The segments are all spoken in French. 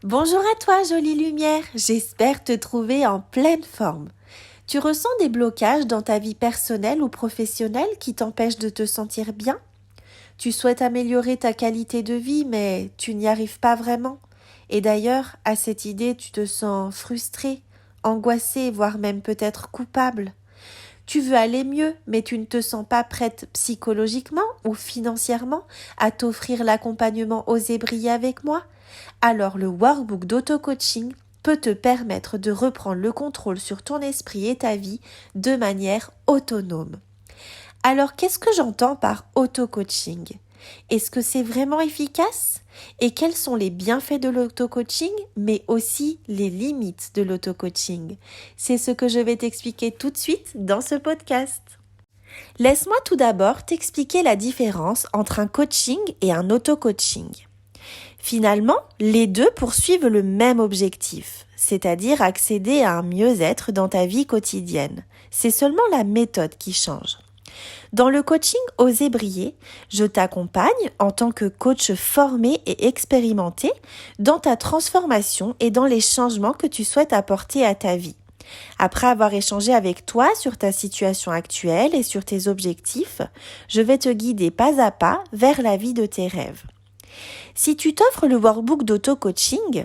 Bonjour à toi, jolie lumière, j'espère te trouver en pleine forme. Tu ressens des blocages dans ta vie personnelle ou professionnelle qui t'empêchent de te sentir bien? Tu souhaites améliorer ta qualité de vie, mais tu n'y arrives pas vraiment. Et d'ailleurs, à cette idée, tu te sens frustré, angoissé, voire même peut-être coupable. Tu veux aller mieux, mais tu ne te sens pas prête psychologiquement ou financièrement à t'offrir l'accompagnement Oser briller avec moi? Alors le workbook d'auto-coaching peut te permettre de reprendre le contrôle sur ton esprit et ta vie de manière autonome. Alors qu'est-ce que j'entends par auto-coaching? Est-ce que c'est vraiment efficace? Et quels sont les bienfaits de l'auto-coaching, mais aussi les limites de l'auto-coaching? C'est ce que je vais t'expliquer tout de suite dans ce podcast. Laisse-moi tout d'abord t'expliquer la différence entre un coaching et un auto-coaching. Finalement, les deux poursuivent le même objectif, c'est-à-dire accéder à un mieux-être dans ta vie quotidienne. C'est seulement la méthode qui change. Dans le coaching Oser briller, je t'accompagne en tant que coach formé et expérimenté dans ta transformation et dans les changements que tu souhaites apporter à ta vie. Après avoir échangé avec toi sur ta situation actuelle et sur tes objectifs, je vais te guider pas à pas vers la vie de tes rêves. Si tu t'offres le workbook d'auto-coaching,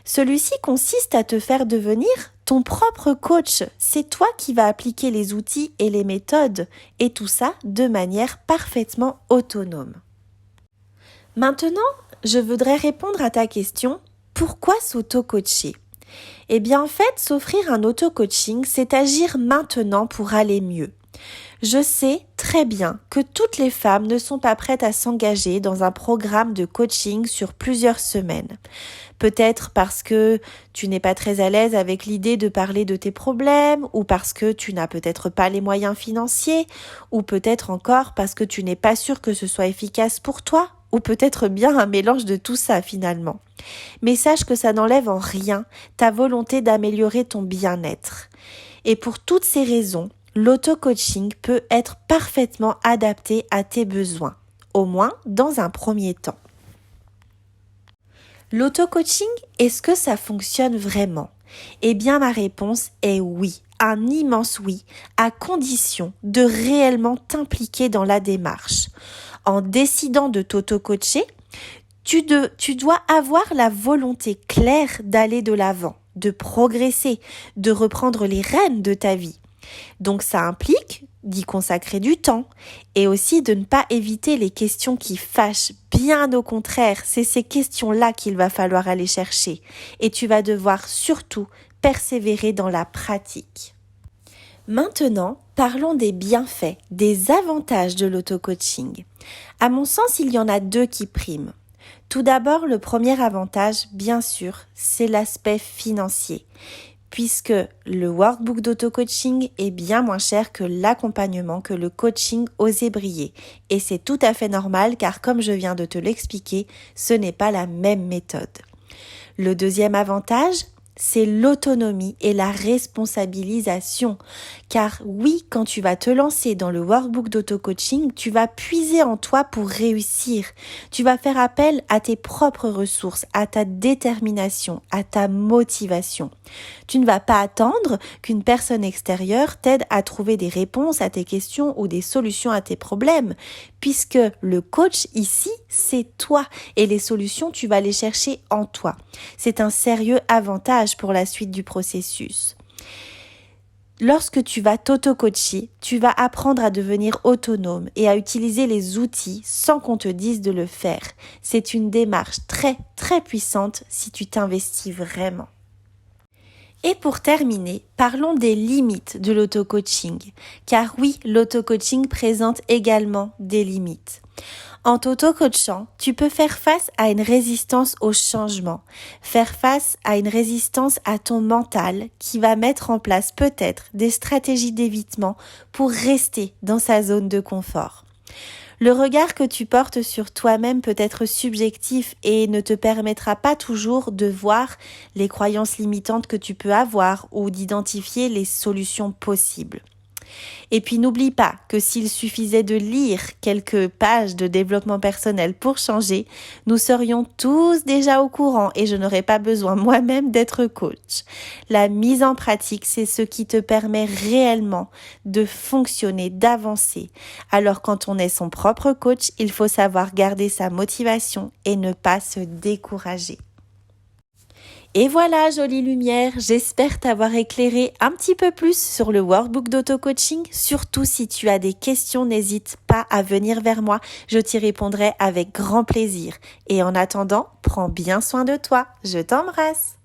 celui-ci consiste à te faire devenir ton propre coach. C'est toi qui vas appliquer les outils et les méthodes, et tout ça de manière parfaitement autonome. Maintenant, je voudrais répondre à ta question, pourquoi s'auto-coacher? Eh bien en fait, s'offrir un auto-coaching, c'est agir maintenant pour aller mieux. Je sais très bien que toutes les femmes ne sont pas prêtes à s'engager dans un programme de coaching sur plusieurs semaines. Peut-être parce que tu n'es pas très à l'aise avec l'idée de parler de tes problèmes, ou parce que tu n'as peut-être pas les moyens financiers, ou peut-être encore parce que tu n'es pas sûr que ce soit efficace pour toi, ou peut-être bien un mélange de tout ça finalement. Mais sache que ça n'enlève en rien ta volonté d'améliorer ton bien-être. Et pour toutes ces raisons, l'auto-coaching peut être parfaitement adapté à tes besoins, au moins dans un premier temps. L'auto-coaching, est-ce que ça fonctionne vraiment? Eh bien, ma réponse est oui, un immense oui, à condition de réellement t'impliquer dans la démarche. En décidant de t'auto-coacher, tu dois avoir la volonté claire d'aller de l'avant, de progresser, de reprendre les rênes de ta vie. Donc ça implique d'y consacrer du temps et aussi de ne pas éviter les questions qui fâchent. Bien au contraire, c'est ces questions-là qu'il va falloir aller chercher et tu vas devoir surtout persévérer dans la pratique. Maintenant, parlons des bienfaits, des avantages de l'auto-coaching. À mon sens, il y en a deux qui priment. Tout d'abord, le premier avantage, bien sûr, c'est l'aspect financier, puisque le workbook d'auto-coaching est bien moins cher que l'accompagnement, que le coaching Oser briller. Et c'est tout à fait normal car comme je viens de te l'expliquer, ce n'est pas la même méthode. Le deuxième avantage, c'est l'autonomie et la responsabilisation. Car oui, quand tu vas te lancer dans le workbook d'auto-coaching, tu vas puiser en toi pour réussir. Tu vas faire appel à tes propres ressources, à ta détermination, à ta motivation. Tu ne vas pas attendre qu'une personne extérieure t'aide à trouver des réponses à tes questions ou des solutions à tes problèmes, puisque le coach ici, c'est toi et les solutions, tu vas les chercher en toi. C'est un sérieux avantage pour la suite du processus. Lorsque tu vas t'auto-coacher, tu vas apprendre à devenir autonome et à utiliser les outils sans qu'on te dise de le faire. C'est une démarche très, très puissante si tu t'investis vraiment. Et pour terminer, parlons des limites de l'auto-coaching. Car oui, l'auto-coaching présente également des limites. En t'auto-coachant, tu peux faire face à une résistance au changement, faire face à une résistance à ton mental qui va mettre en place peut-être des stratégies d'évitement pour rester dans sa zone de confort. Le regard que tu portes sur toi-même peut être subjectif et ne te permettra pas toujours de voir les croyances limitantes que tu peux avoir ou d'identifier les solutions possibles. Et puis n'oublie pas que s'il suffisait de lire quelques pages de développement personnel pour changer, nous serions tous déjà au courant et je n'aurais pas besoin moi-même d'être coach. La mise en pratique, c'est ce qui te permet réellement de fonctionner, d'avancer. Alors quand on est son propre coach, il faut savoir garder sa motivation et ne pas se décourager. Et voilà, jolie lumière, j'espère t'avoir éclairé un petit peu plus sur le workbook d'auto-coaching. Surtout si tu as des questions, n'hésite pas à venir vers moi, je t'y répondrai avec grand plaisir. Et en attendant, prends bien soin de toi, je t'embrasse.